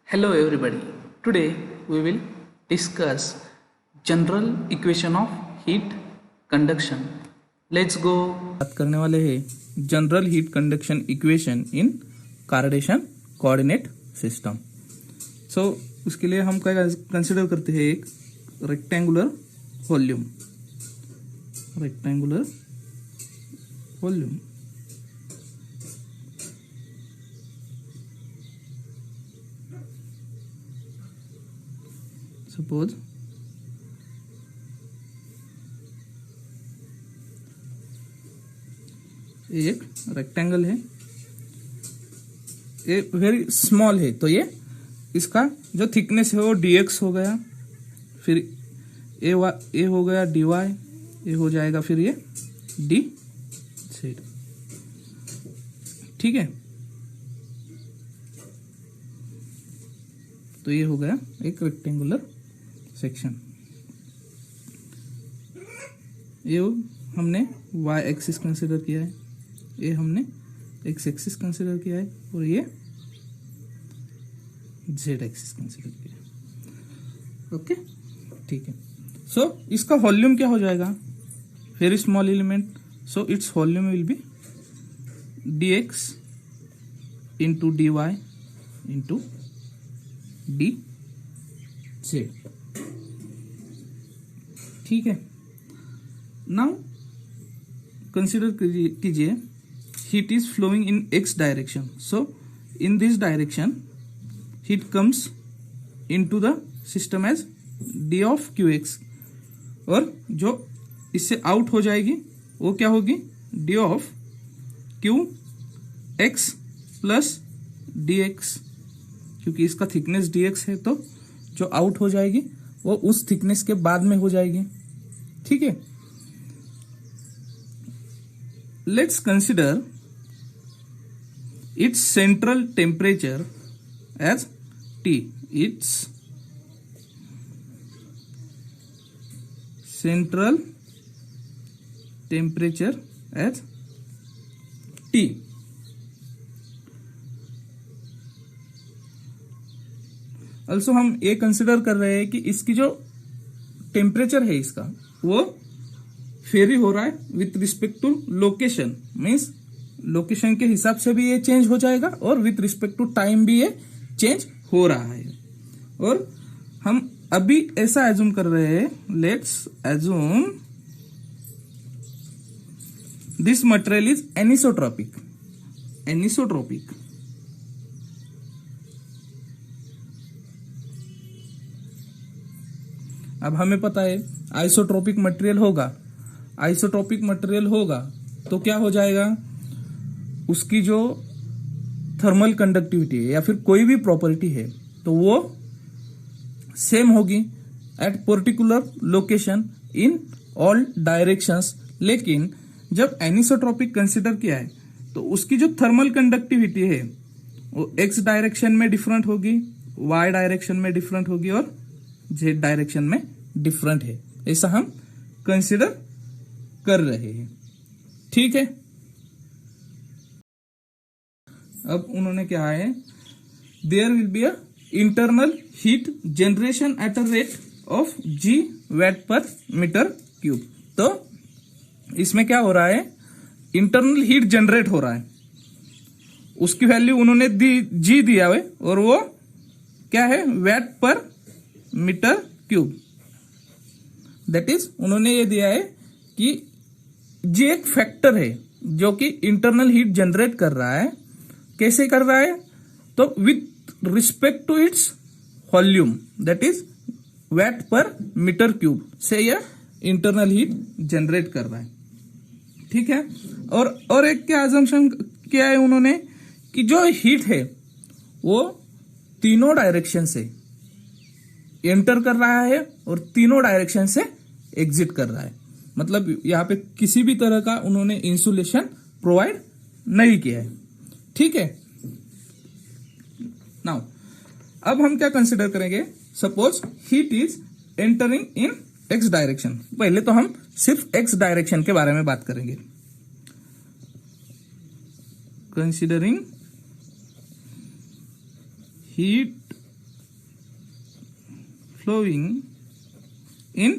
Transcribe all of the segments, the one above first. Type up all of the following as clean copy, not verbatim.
Hello everybody. Today we will discuss general equation of heat conduction. Let's go. बात करने वाले हैं general heat conduction equation in Cartesian coordinate system. So उसके लिए हम क्या कंसिडर करते हैं, एक रेक्टेंगुलर वॉल्यूम। सपोज एक रेक्टेंगल है, ये वेरी स्मॉल है, तो ये इसका जो थिकनेस है वो dx हो गया, फिर ए हो गया dy, ये हो जाएगा फिर ये dz। ठीक है, तो ये हो गया एक रेक्टेंगुलर सेक्शन। ये हमने y एक्सिस कंसिडर किया है, ये हमने x एक्सिस कंसिडर किया है, और ये z एक्सिस कंसिडर किया है। ओके, ठीक है। सो इसका वॉल्यूम क्या हो जाएगा, very small element, so its volume will be dx into dy into dz। ठीक है, नाउ कंसिडर कीजिए heat is flowing in x direction, so in this direction heat comes into the system as d of qx, और जो इससे out हो जाएगी वो क्या होगी, d of qx plus dx, क्योंकि इसका थिकनेस dx है, तो जो आउट हो जाएगी वो उस थिकनेस के बाद में हो जाएगी। ठीक है, let's consider its central temperature as T. Its central temperature as T. Also हम ये कंसिडर कर रहे हैं कि इसकी जो टेम्परेचर है इसका वो वेरी हो रहा है with respect to location, means location के हिसाब से भी ये चेंज हो जाएगा, और विथ रिस्पेक्ट टू टाइम भी ये चेंज हो रहा है। और हम अभी ऐसा एज्यूम कर रहे हैं, let's assume this material is anisotropic. अब हमें पता है आइसोट्रोपिक मटेरियल होगा, तो क्या हो जाएगा, उसकी जो थर्मल कंडक्टिविटी है या फिर कोई भी प्रॉपर्टी है तो वो सेम होगी at particular location in all directions. लेकिन जब एनिसोट्रोपिक कंसिडर किया है तो उसकी जो थर्मल कंडक्टिविटी है वो एक्स डायरेक्शन में डिफरेंट होगी, वाई डायरेक्शन में डिफरेंट होगी, और जेड डायरेक्शन में डिफरेंट है, ऐसा हम कंसिडर कर रहे हैं। ठीक है, अब उन्होंने क्या है, there will be a internal heat generation at a rate of g watt per meter cube. तो इसमें क्या हो रहा है, इंटरनल हीट जनरेट हो रहा है, उसकी वैल्यू उन्होंने g दिया है, और वो क्या है, VAT per meter cube. That is उन्होंने ये दिया है कि g एक फैक्टर है जो कि इंटरनल हीट जनरेट कर रहा है। कैसे कर रहा है, तो with respect to its volume, that is watt per meter cube से यह इंटरनल हीट जनरेट कर रहा है। ठीक है, और एक क्या अजम्पशन किया है उन्होंने कि जो हीट है वो तीनों डायरेक्शन से एंटर कर रहा है और तीनों डायरेक्शन से एग्जिट कर रहा है, मतलब यहां पे किसी भी तरह का उन्होंने इंसुलेशन प्रोवाइड नहीं किया है। ठीक है, नाउ अब हम क्या कंसिडर करेंगे, suppose heat is entering in x direction. पहले तो हम सिर्फ एक्स डायरेक्शन के बारे में बात करेंगे। Considering heat flowing in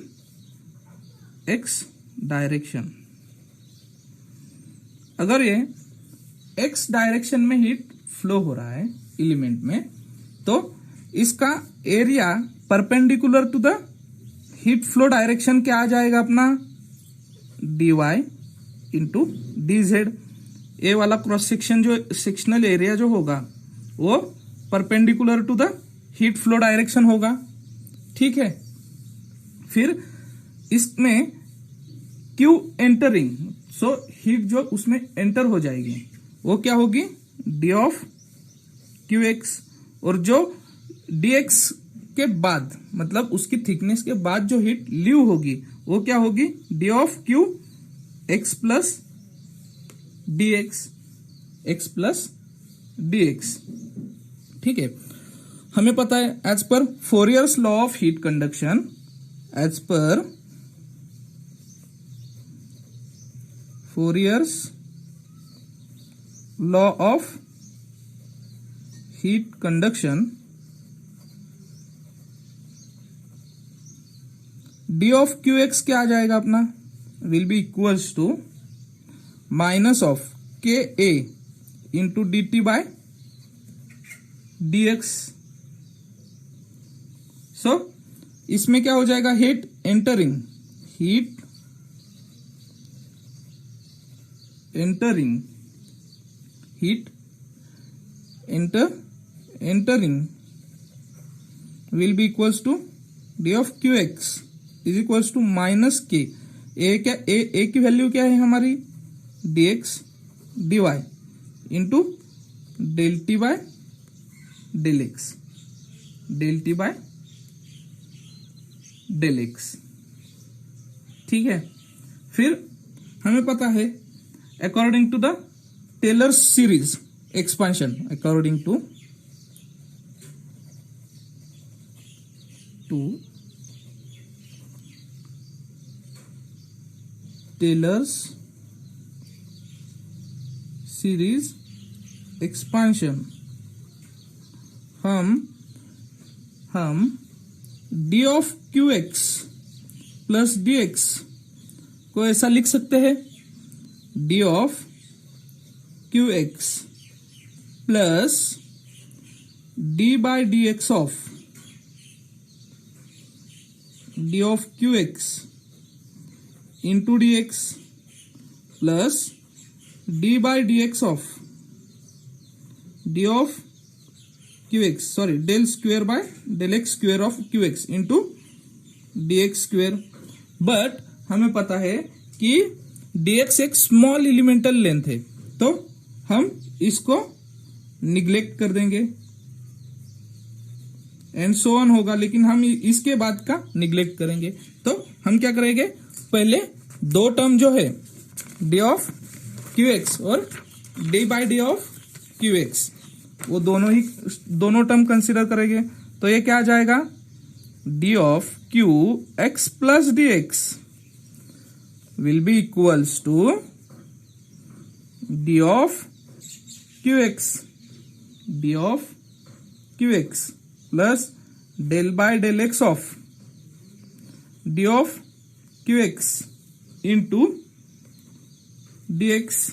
x direction. अगर ये x डायरेक्शन में हीट फ्लो हो रहा है एलिमेंट में, तो इसका area perpendicular to the heat flow direction क्या आ जाएगा अपना, dy into d z. A वाला क्रॉस सेक्शन जो सेक्शनल एरिया जो होगा वो perpendicular to the heat flow direction होगा, ठीक है। फिर इसमें क्यू एंटरिंग, सो हीट जो उसमें एंटर हो जाएगी वो क्या होगी, डी ऑफ क्यू एक्स। और जो डी एक्स के बाद मतलब उसकी थिकनेस के बाद जो हीट लीव होगी वो क्या होगी, D of Q x plus D X, X plus D X, ठीक है। हमें पता है एज पर Fourier's law of heat conduction, as पर Fourier's law of heat conduction, D of Q X क्या आ जाएगा अपना, will be equals to minus of K A into D T by D X. So इसमें क्या हो जाएगा, heat entering, heat entering, heat entering will be equals to D of Q X is equals to minus K A. क्या A की value क्या है हमारी, D X D Y into del T by del x, del T by del X, ठीक है। फिर हमें पता है according to the Taylor's series expansion, according to Taylor's series expansion, हम D of Q x plus D X को ऐसा लिख सकते हैं, D of Q x plus D by D x of d of Q x into D x plus D by D x of d of Q x, sorry del square by del x square of Q x into D x square. But हमें पता है कि d x एक small elemental length है, तो हम इसको neglect कर देंगे एंड सो ऑन होगा, लेकिन हम इसके बाद का निग्लेक्ट करेंगे। तो हम क्या करेंगे, पहले दो टर्म जो है डी ऑफ क्यू एक्स और d by d of Q x, वो दोनों टर्म कंसिडर करेंगे। तो ये क्या आ जाएगा, D of Q x plus D x will be equals to D of Q x plus del by del x of d of Q x into D x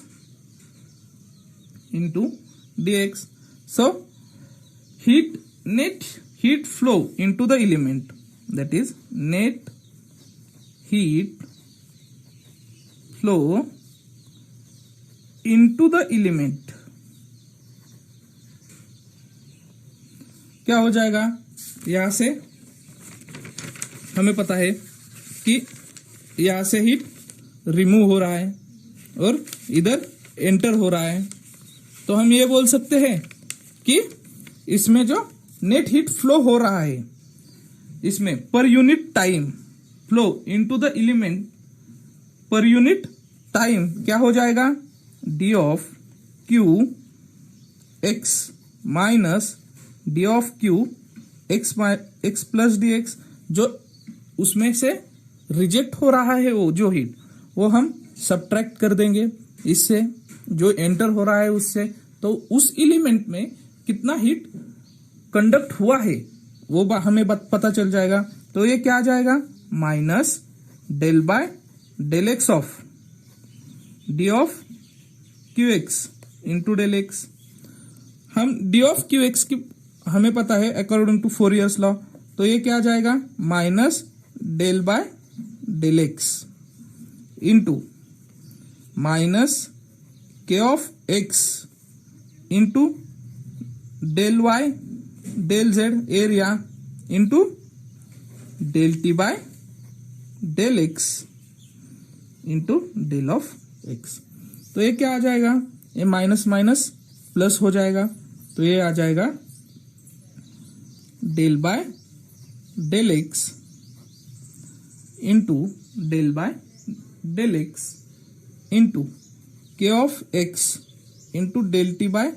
So net heat flow into the element, that is net heat flow into the element क्या हो जाएगा, यहां से हमें पता है कि यहां से हीट रिमूव हो रहा है और इधर एंटर हो रहा है, तो हम ये बोल सकते हैं कि इसमें जो नेट हीट फ्लो हो रहा है, इसमें पर unit time flow into the element पर यूनिट टाइम क्या हो जाएगा, D of Q x minus D of Q x plus D x. जो उसमें से रिजेक्ट हो रहा है वो जो हीट, वो हम सब्ट्रैक्ट कर देंगे इससे, जो एंटर हो रहा है उससे। तो उस एलिमेंट में कितना हीट कंडक्ट हुआ है वो हमें पता चल जाएगा। तो ये क्या आ जाएगा, minus del by del x of d of Q x into del x. हम डी ऑफ क्यू एक्स की हमें पता है अकॉर्डिंग टू फोरियर्स लॉ, तो ये क्या आ जाएगा, minus del by del x into minus K of X into del Y del Z area into del T by del x into del of X. तो ये क्या आ जाएगा, ये माइनस माइनस प्लस हो जाएगा, तो ये आ जाएगा del by del x into del by del x into के of X into del T by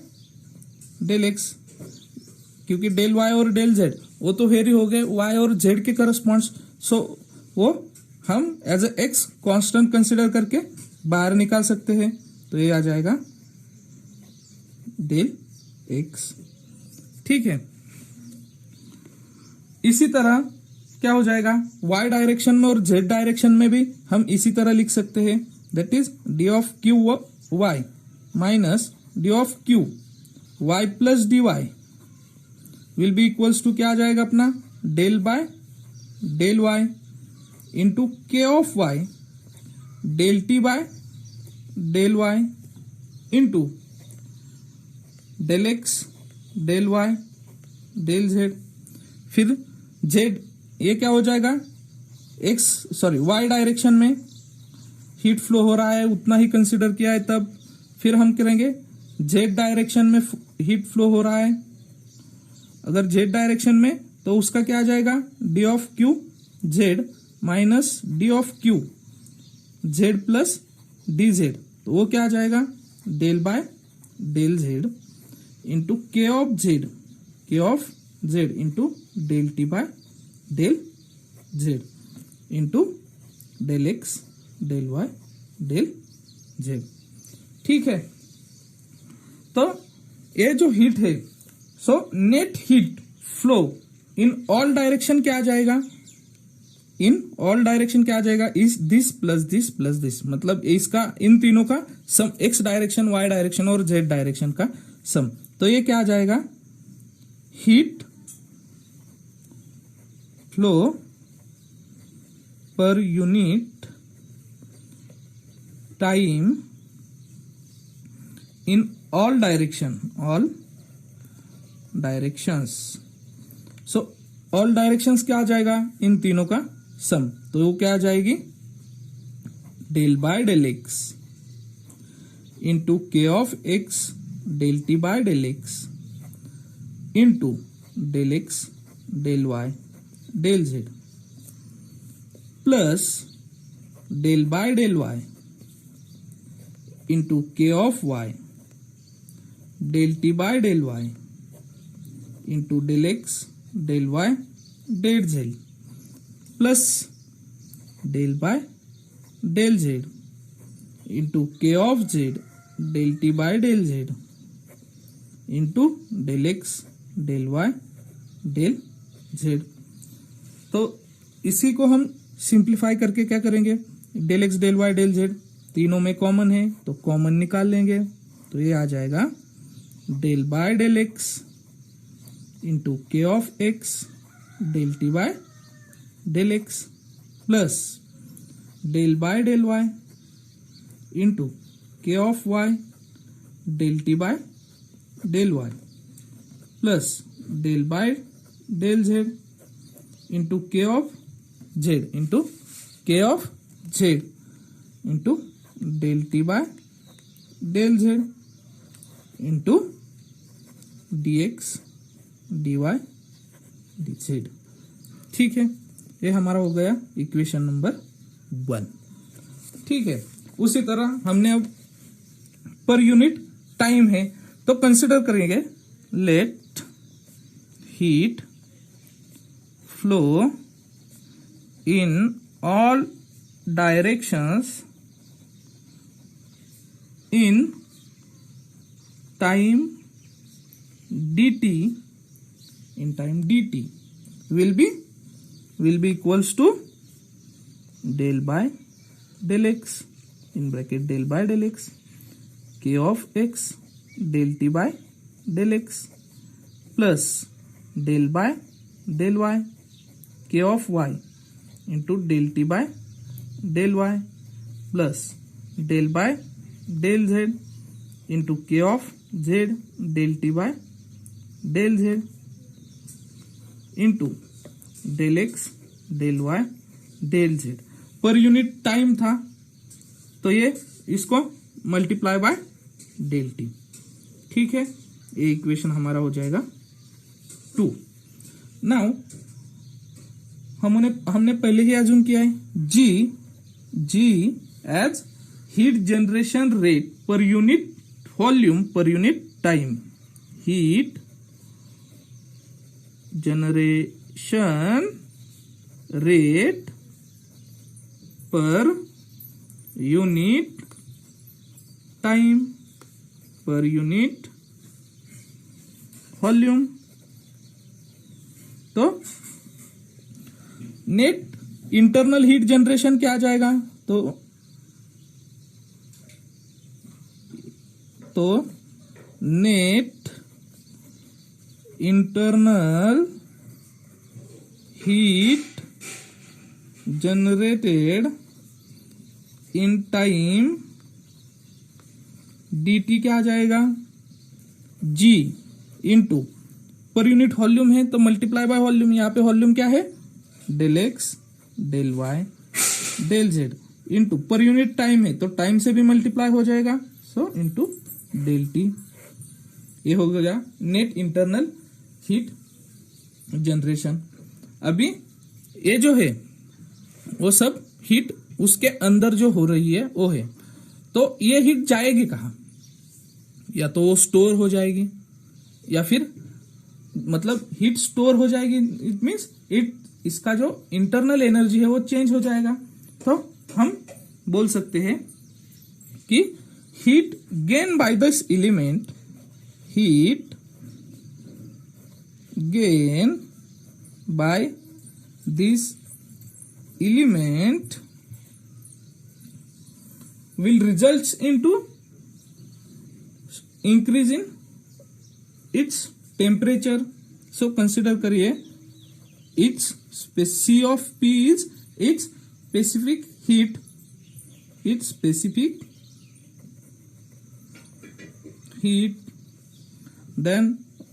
del X, क्योंकि डेल वाई और डेल जेड वो तो वेरी हो गए वाई और जेड के करस्पॉन्ड्स, सो वो हम as a x constant consider करके बाहर निकाल सकते हैं। तो ये आ जाएगा डेल एक्स। ठीक है, इसी तरह क्या हो जाएगा, y डायरेक्शन में और z डायरेक्शन में भी हम इसी तरह लिख सकते हैं, that is D of Q Y minus D of Q Y plus D Y will be equals to क्या आ जाएगा अपना, del by del Y into के of Y del T by del Y into del x del Y del Z. फिर Z ये क्या हो जाएगा, वाई डायरेक्शन में हीट फ्लो हो रहा है उतना ही कंसिडर किया है तब। फिर हम करेंगे जेड डायरेक्शन में हीट फ्लो हो रहा है, अगर जेड डायरेक्शन में तो उसका क्या आ जाएगा, D of Q Z minus D of Q Z plus D Z, तो वो क्या आ जाएगा, del by del Z into के of Z into del T by del Z into del x del Y del Z. ठीक है, तो ये जो हीट है, so net heat flow in all direction क्या आ जाएगा, इन ऑल डायरेक्शन क्या आ जाएगा, इस this plus this plus this, मतलब इसका इन तीनों का सम, एक्स डायरेक्शन वाई डायरेक्शन और जेड डायरेक्शन का सम। तो ये क्या आ जाएगा, हीट फ्लो पर unit time in all directions. So all directions क्या आ जाएगा, इन तीनों का सम, तो वो क्या आ जाएगी, del by del x into के of x del T by del x into del x del Y del Z plus del by del Y into के of Y del T by del Y into del x del Y del Z plus del by del Z into के of Z del T by del Z into del x del Y del Z. तो इसी को हम simplify करके क्या करेंगे, del x del Y del z तीनों में कॉमन है तो कॉमन निकाल लेंगे, तो ये आ जाएगा del by del x into के of x del T by del x plus del by del Y into के of Y del T by del Y plus del by del Z into के of Z into के of Z into del T by del Z into D X D Y D Z. ठीक है, ये हमारा हो गया equation number 1। ठीक है, उसी तरह हमने अब पर यूनिट टाइम है तो कंसिडर करेंगे, let heat flow in all directions in time dt will be equals to del by del x, in bracket del by del x, k of x del t by del x plus del by del y, k of y into del t by del y plus del by del z into k of z del t by del z into del x del y del z। पर unit time था तो ये इसको multiply by del t. ठीक है, ये equation हमारा हो जाएगा 2। नाउ हमने पहले ही अज्यूम किया है G as heat generation rate per unit volume per unit time, heat generation rate per unit time per unit volume. तो नेट इंटरनल हीट जनरेशन क्या आ जाएगा, तो net internal heat generated in time dt क्या आ जाएगा, g into per unit volume है तो मल्टीप्लाई बाय वॉल्यूम, यहां पे वॉल्यूम क्या है del x del y del z into per unit time है तो टाइम से भी मल्टीप्लाई हो जाएगा, सो इंटू डेल t। ये हो गया नेट इंटरनल हीट जनरेशन। अभी ये जो है वो सब हीट उसके अंदर जो हो रही है वो है, तो ये हीट जाएगी कहाँ, या तो वो स्टोर हो जाएगी या फिर मतलब हीट स्टोर हो जाएगी, इट मीन्स इसका जो इंटरनल एनर्जी है वो चेंज हो जाएगा। तो हम बोल सकते हैं कि heat gain by this element, heat gain by this element will results into increase in its temperature। So consider करिए its C of P is its specific heat, its specific heat, then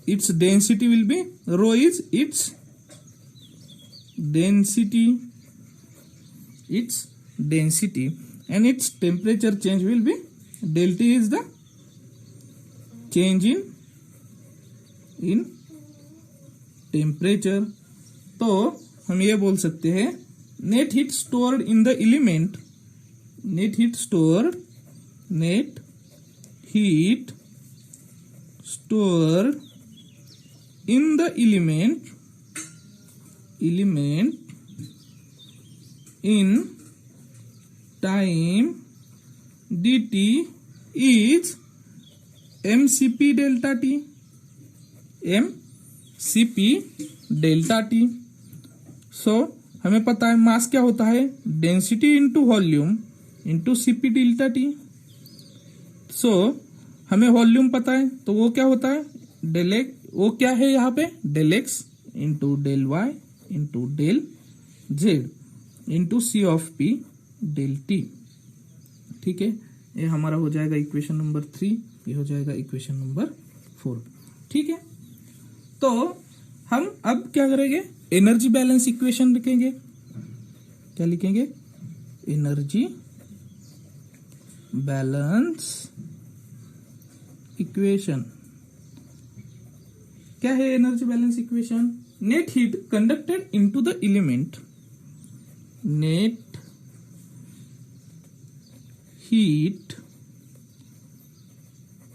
its density will be rho is its density, and its temperature change will be del T is the change in temperature। तो हम ये बोल सकते हैं net heat stored in the element, net heat stored in the element in time dt is mcp delta t, mcp delta t। So हमें पता है mass क्या होता है, density into volume into C P delta T. So हमें volume पता है तो वो क्या होता है डेल एक्स, वो क्या है यहाँ पे del x into del Y into del Z into c of p del t. ठीक है, ये हमारा हो जाएगा इक्वेशन नंबर 3, ये हो जाएगा इक्वेशन नंबर 4। ठीक है, तो हम अब क्या करेंगे, एनर्जी बैलेंस इक्वेशन लिखेंगे। क्या लिखेंगे, एनर्जी बैलेंस इक्वेशन। क्या है energy balance equation, net heat conducted into the element, net heat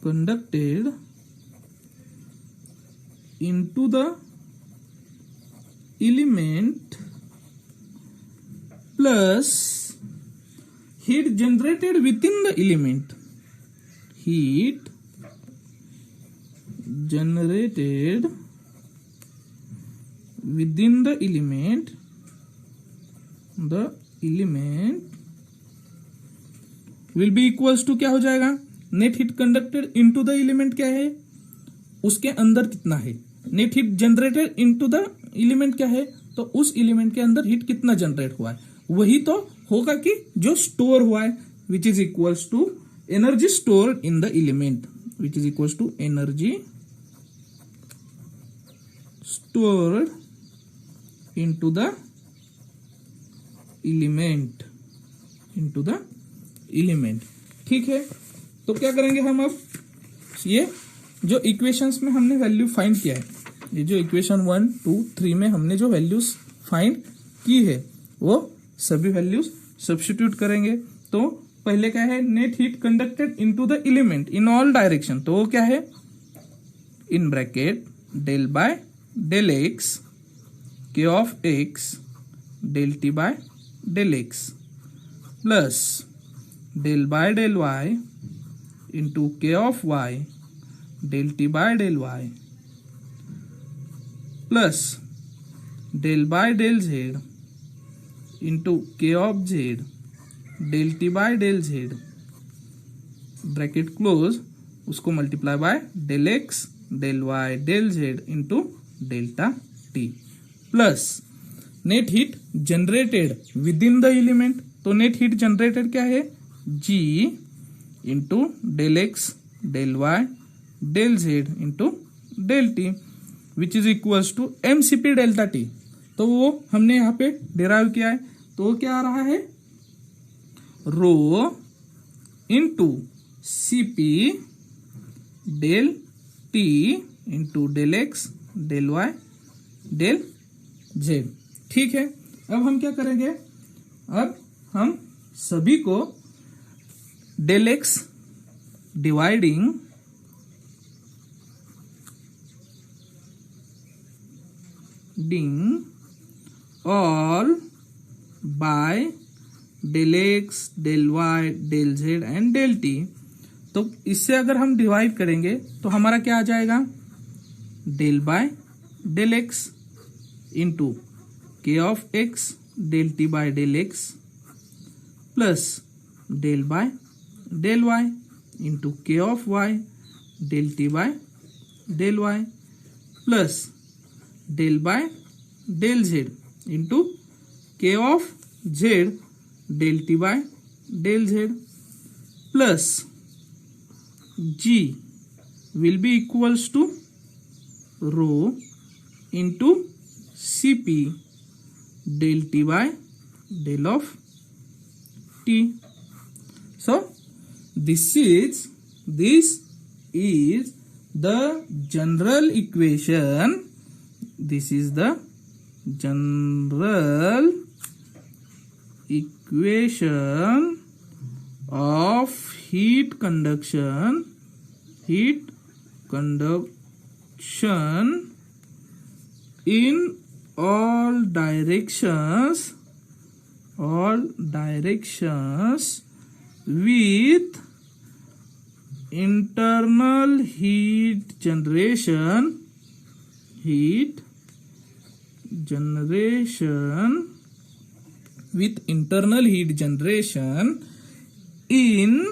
conducted into the element plus heat generated within the element, heat generated within the element will be equals to क्या हो जाएगा, net heat conducted into the element क्या है, उसके अंदर कितना है, net heat generated into the element क्या है, तो उस एलिमेंट के अंदर हीट कितना जनरेट हुआ है, वही तो होगा कि जो स्टोर हुआ है, which is equals to energy stored in the element, which is equals to energy stored into the element, ठीक है। तो क्या करेंगे हम अब, ये जो इक्वेशंस में हमने वैल्यू फाइंड किया है, ये जो इक्वेशन 1, 2, 3 में हमने जो वैल्यूज फाइंड की है वो सभी वैल्यूज सब्स्टिट्यूट करेंगे। तो पहले क्या है, net heat conducted into the element in all direction, तो वो क्या है, in bracket del by del x k of x del T by del x plus del by del Y into के of Y del T by del Y plus del by del Z into के of Z del T by del z bracket close, उसको multiply by del x del Y del Z into delta t plus net heat generated with in the element, तो net heat generated क्या है, g into del x del Y del Z into del t which is equals to MCP delta t. तो वो हमने यहाँ पे derive किया है, तो वो क्या आ रहा है, rho into cp del t into del x del Y del Z, ठीक है। अब हम क्या करेंगे, अब हम सभी को del x dividing all by del x del Y del z and del t, तो इससे अगर हम डिवाइड करेंगे तो हमारा क्या आ जाएगा, del by del x into के of x del T by del x plus del by del Y into के of Y del T by del Y plus del by del Z into के of Z del T by del Z plus g will be equals to rho into cp del t by del of t. So this is the general equation. This is the general equation of heat conduction in all directions with internal heat generation in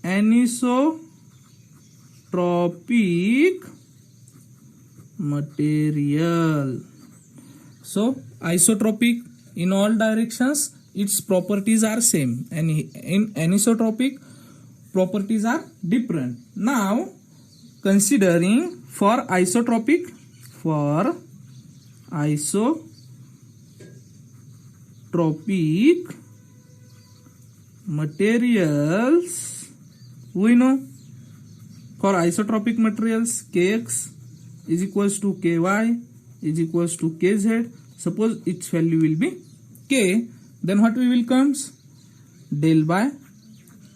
anisotropic material. So isotropic, in all directions its properties are same, and in anisotropic properties are different. Now considering for isotropic materials, we know for isotropic materials kx is equals to ky is equals to kz. Suppose its value will be k, then what we will comes, del by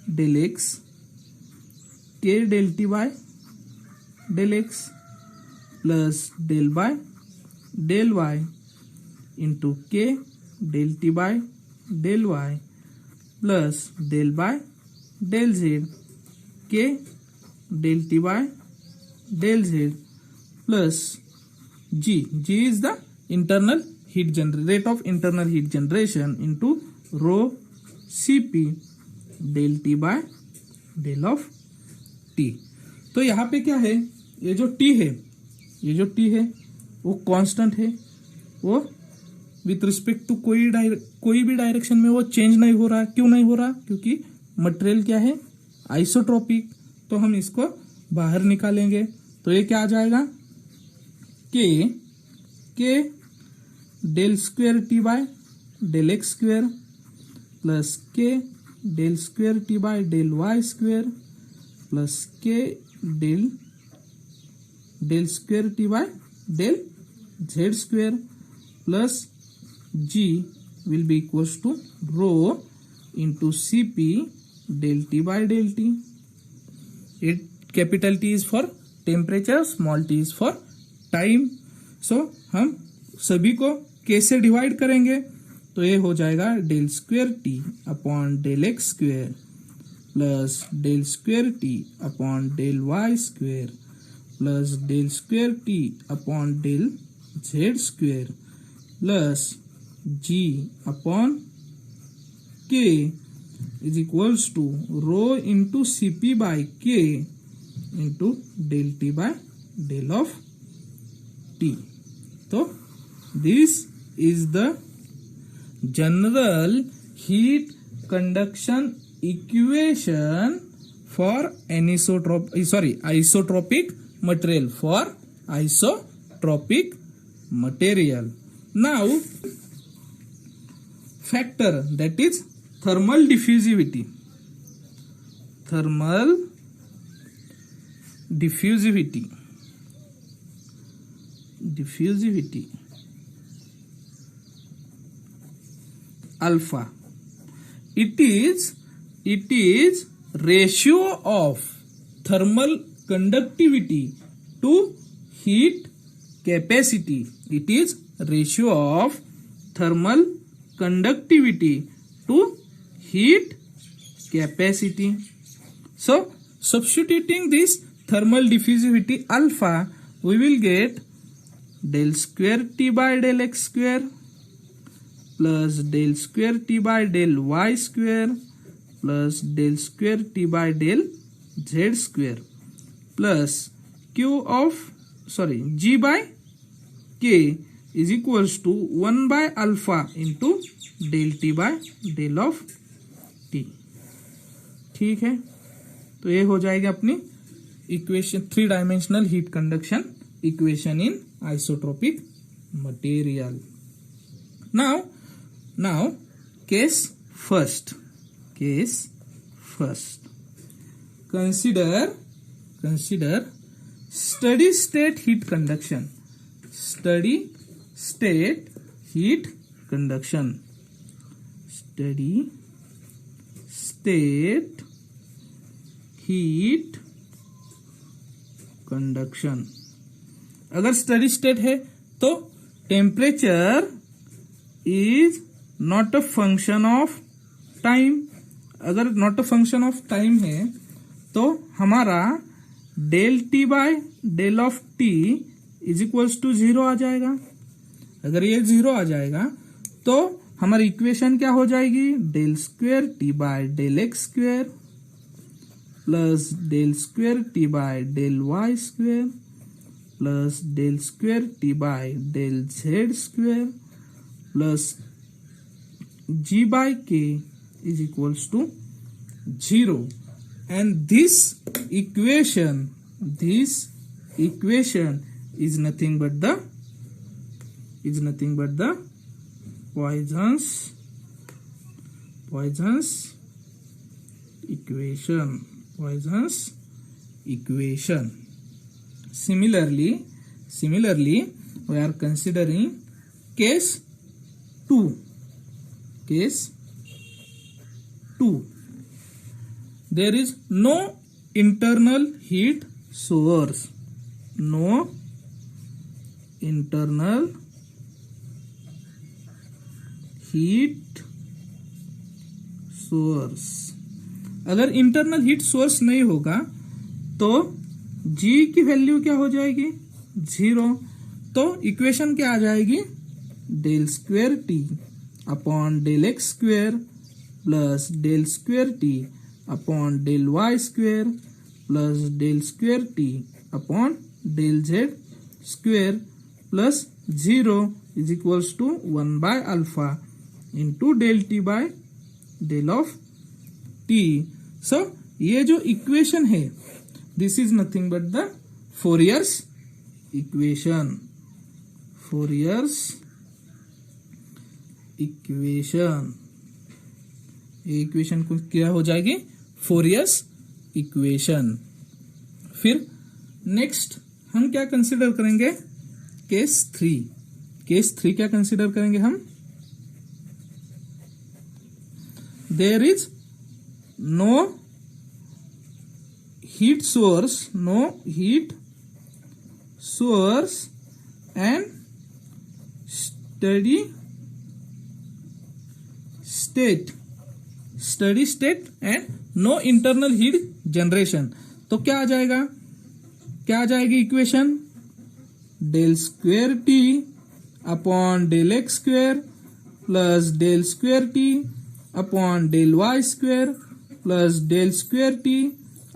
del x k del t by del x plus del by del y into k del t by del y plus del by del z k del t by del z plus G is the internal heat rate of internal heat generation into rho Cp del T by del of T। तो यहाँ पे क्या है, ये जो T है वो constant है, वो विथ रिस्पेक्ट टू कोई भी डायरेक्शन में वो चेंज नहीं हो रहा। क्यों नहीं हो रहा? क्योंकि मटेरियल क्या है, आइसोट्रोपिक। तो हम इसको बाहर निकालेंगे तो ये क्या आ जाएगा, k del square t by del x square plus k del square t by del y square plus k del square t by del z square plus g will be equals to rho into Cp del T by del T। It capital T is for temperature, small t is for time। So हम सभी को k से divide करेंगे तो ये हो जाएगा del square t upon del x square plus del square t upon del y square plus del square t upon del z square plus g upon k is equals to rho into Cp by k into del T by del of T। तो this is the general heat conduction equation for isotropic material, for isotropic material। Now factor, that is thermal diffusivity alpha, it is ratio of thermal conductivity to heat capacity। It is ratio of thermal conductivity to heat capacity। So substituting this thermal diffusivity alpha, we will get del square T by del x square plus del square T by del y square plus del square T by del z square plus G by K is equals to 1 by alpha into del T by del of T। ठीक है, तो ये हो जाएगा अपनी equation, 3 dimensional heat conduction equation इन isotropic material. Now case first, consider steady state heat conduction। steady state heat conduction अगर steady state है तो temperature is not a function of time. अगर not a function of time है तो हमारा del T by del of t is equals to 0 आ जाएगा। अगर ये 0 आ जाएगा तो हमारी इक्वेशन क्या हो जाएगी, del square t by del x square plus del square t by del y square plus del square t by del z square plus g by k is equals to 0। and this equation is nothing but the Poisson's equation। Similarly we are considering case 2। there is no internal heat source, अगर internal heat source नहीं होगा तो G की value क्या हो जाएगी, 0। तो equation क्या आ जाएगी, del square t upon del x square plus del square t upon del y square plus del square t upon del z square plus 0 is equals to 1 by alpha into del T by del of t. So ये जो equation है this is nothing but the Fourier's equation. Fourier's equation, ये equation को क्या हो जाएगी, फोरियर्स equation. फिर next हम क्या कंसिडर करेंगे, केस 3. केस 3 क्या कंसिडर करेंगे हम, there is no heat source and steady state and no internal heat generation. तो क्या आ जाएगा, क्या आ जाएगी equation, del square t upon del x square plus del square t upon del y square plus del square t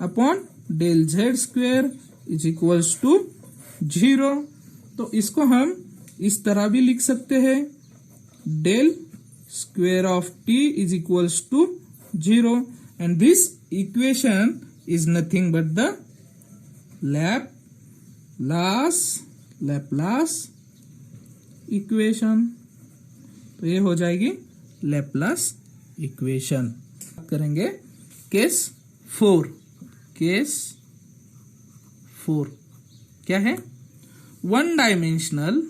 upon del z square is equals to 0. तो इसको हम इस तरह भी लिख सकते हैं, del square of t is equals to 0 and this equation is nothing but the Laplace equation. तो ये हो जाएगी लैपलास इक्वेशन. करेंगे केस 4. केस 4 क्या है, one dimensional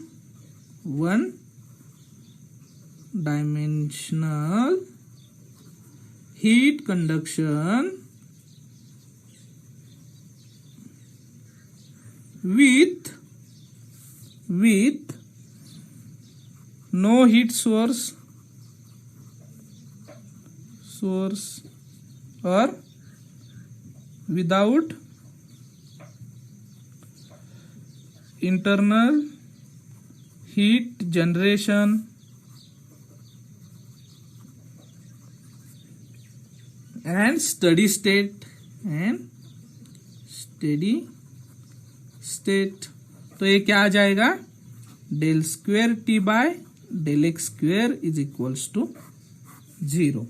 heat conduction with no heat source or without internal heat generation and steady state तो ये क्या आ जाएगा, del square t by del x square is equals to 0.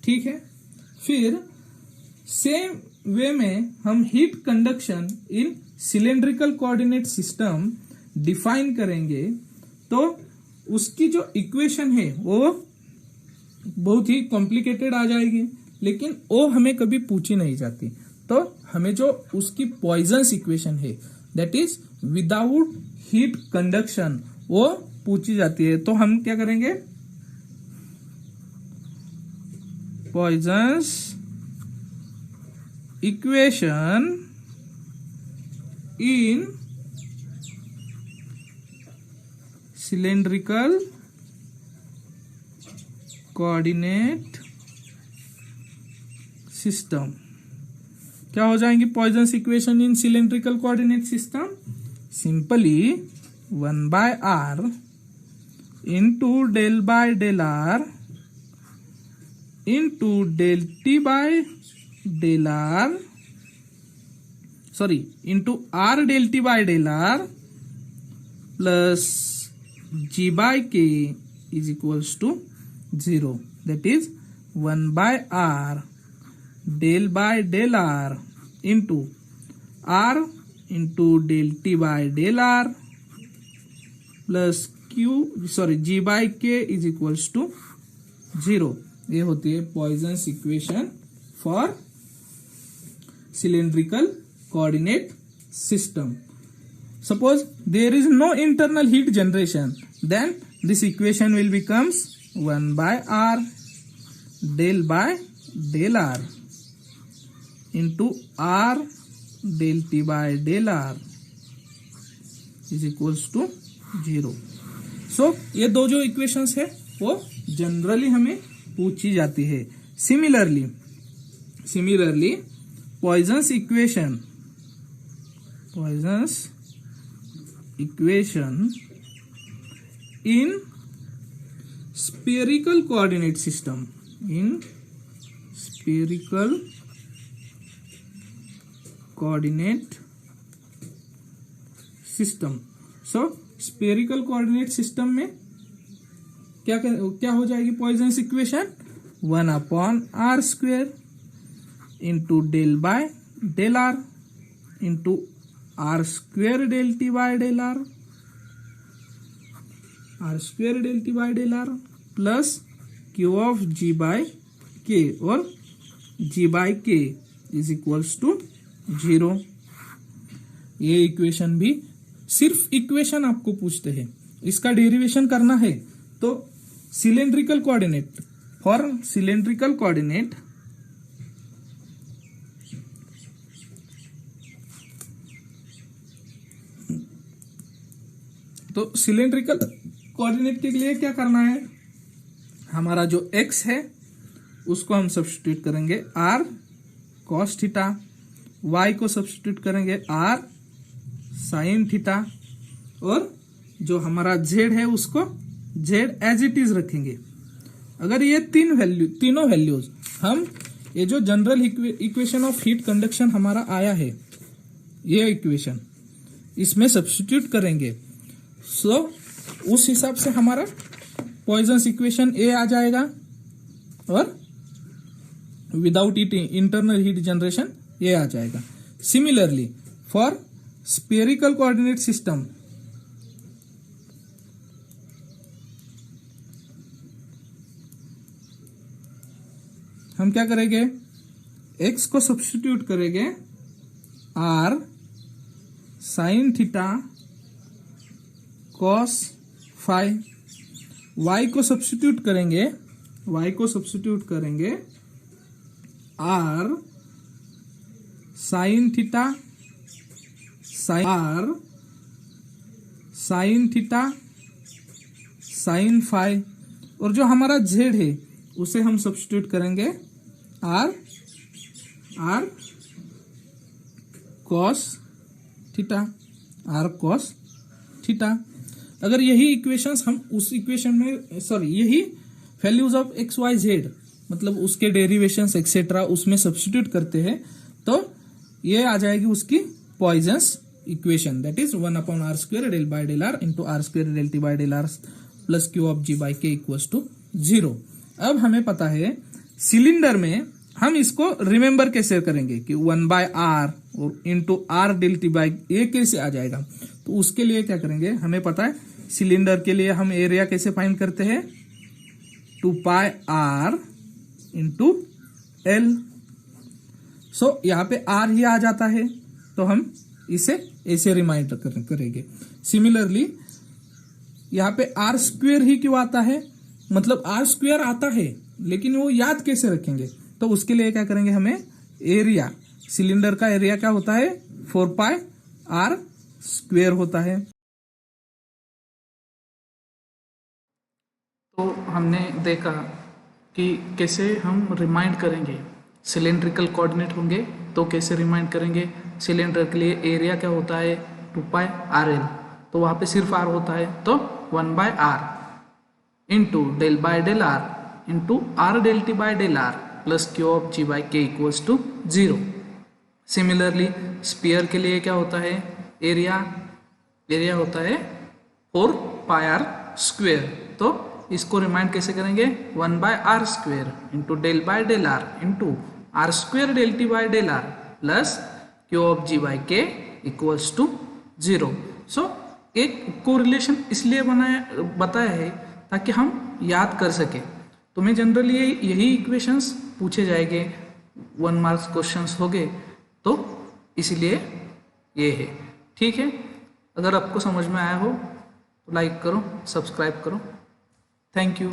ठीक है. फिर सेम वे में हम heat conduction in cylindrical coordinate system define करेंगे. तो उसकी जो इक्वेशन है वो बहुत ही कॉम्प्लिकेटेड आ जाएगी, लेकिन वो हमें कभी पूछी नहीं जाती. तो हमें जो उसकी पॉइजन्स इक्वेशन है that is without heat conduction वो पूछी जाती है. तो हम क्या करेंगे, Poisson's equation in cylindrical coordinate system. क्या हो जाएंगी Poisson's equation in cylindrical coordinate system, simply 1 by r into del by del r into del T by del r, sorry into r del T by del r plus g by k is equals to 0. That is 1 by are del by del r into r into del T by del r plus g by k is equals to 0. ये होती है Poisson's equation for cylindrical coordinate system. Suppose there is no internal heat generation, then this equation will becomes 1 by r del by del r into r del t by del r is equals to 0. So ये दो जो equations है वो generally हमें पूछी जाती है. Poisson's equation in spherical coordinate system in spherical coordinate system. So spherical coordinate system में क्या हो जाएगी Poisson's equation 1/r² into del by del r into r² del t by del r r² del t by del r plus q of g bye k और g bye k is equals to 0। ये equation भी सिर्फ equation आपको पूछते हैं, इसका derivation करना है तो cylindrical coordinate for cylindrical coordinate तो सिलेंड्रिकल कोऑर्डिनेट के लिए क्या करना है, हमारा जो x है उसको हम सब्स्टिट्यूट करेंगे r cos थीटा, y को सब्स्टिट्यूट करेंगे r sin थीटा और जो हमारा z है उसको z एज इट इज रखेंगे। अगर ये तीनों वैल्यूज हम ये जो general equation of heat conduction हमारा आया है ये इक्वेशन इसमें सब्स्टिट्यूट करेंगे सो उस हिसाब से हमारा पॉइजन्स इक्वेशन ए आ जाएगा और without it internal heat generation ये आ जाएगा। Similarly for spherical coordinate system हम क्या करेंगे, x को सब्स्टिट्यूट करेंगे r sine theta cos phi, y को सब्स्टिट्यूट करेंगे r sine theta sine phi और जो हमारा z है उसे हम सब्स्टिट्यूट करेंगे r cos थीटा। अगर यही इक्वेशंस हम उस इक्वेशन में यही values of x y z मतलब उसके डेरिवेशंस एक्सेट्रा उसमें सब्स्टिट्यूट करते हैं तो ये आ जाएगी उसकी Poisson's equation that is 1/r² del by del r into r² del t by del r plus q of g by k equals to 0। अब हमें पता है सिलेंडर में हम इसको रिमेंबर कैसे करेंगे कि 1/r और into r del t by ये कैसे आ जाएगा, तो उसके लिए क्या करेंगे, हमें पता है सिलेंडर के लिए हम एरिया कैसे फाइंड करते हैं 2πr इंटू l। सो यहाँ पे r ही आ जाता है तो हम इसे ऐसे रिमाइंड करेंगे। सिमिलरली यहाँ पे r² ही क्यों आता है, मतलब r² आता है लेकिन वो याद कैसे रखेंगे, तो उसके लिए क्या करेंगे, हमें एरिया सिलेंडर का एरिया क्या होता है 4πr² होता है। तो हमने देखा कि कैसे हम रिमाइंड करेंगे, सिलेंड्रिकल कोऑर्डिनेट होंगे तो कैसे रिमाइंड करेंगे। सिलेंडर के लिए एरिया क्या होता है 2πrl, तो वहाँ पे सिर्फ r होता है तो 1/r into del by del r into r del t by del r plus q of g by k equals to 0। Similarly sphere के लिए क्या होता है, एरिया होता है 4πr², तो इसको रिमाइंड कैसे करेंगे 1/r² into del by del r into r² del t by del r plus q of g by k equals to 0। So एक कोरिलेशन इसलिए बताया है ताकि हम याद कर सके। तुम्हें जनरली यही इक्वेशंस पूछे जाएंगे, 1 मार्क्स क्वेश्चंस होंगे, तो इसलिए ये है। ठीक है, अगर आपको समझ में आया हो तो लाइक करो, सब्सक्राइब करो। Thank you.